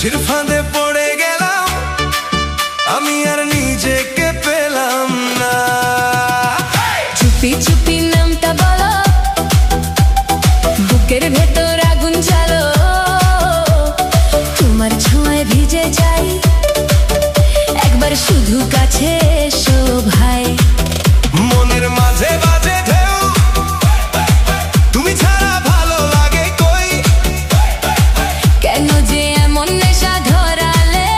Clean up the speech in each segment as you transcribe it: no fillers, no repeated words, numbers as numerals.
হাসির ফাঁদে পড়ে গেলাম, আমি আর নিজেকে পেলাম না। চুপি চুপি নামটা বলো, বুকের ভেতর আগুন জ্বালো, তোমার ছোঁয়ায় ভিজে যাই, একবার শুধু কাছে এসো ভাই। মনের মাঝে বাজে ঢেউ, তুমি ছাড়া ভালো লাগে কই, কেন যে এমন নেশা ধরালে,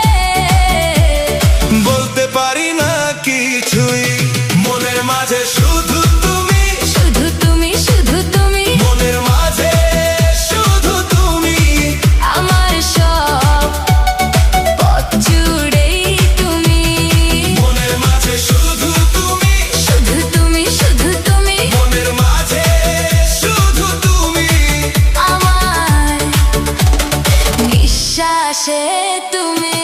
বলতে পারি না কিছুই। মনের মাঝে শুধু তুমি, শুধু তুমি, শুধু তুমি, মনের মাঝে শুধু তুমি, আমার সব পথ জুড়েই তুমি। মনের মাঝে শুধু তুমি, শুধু তুমি, শুধু তুমি, মনের মাঝে শুধু তুমি, আমার নিঃশ্বাসে তুমি।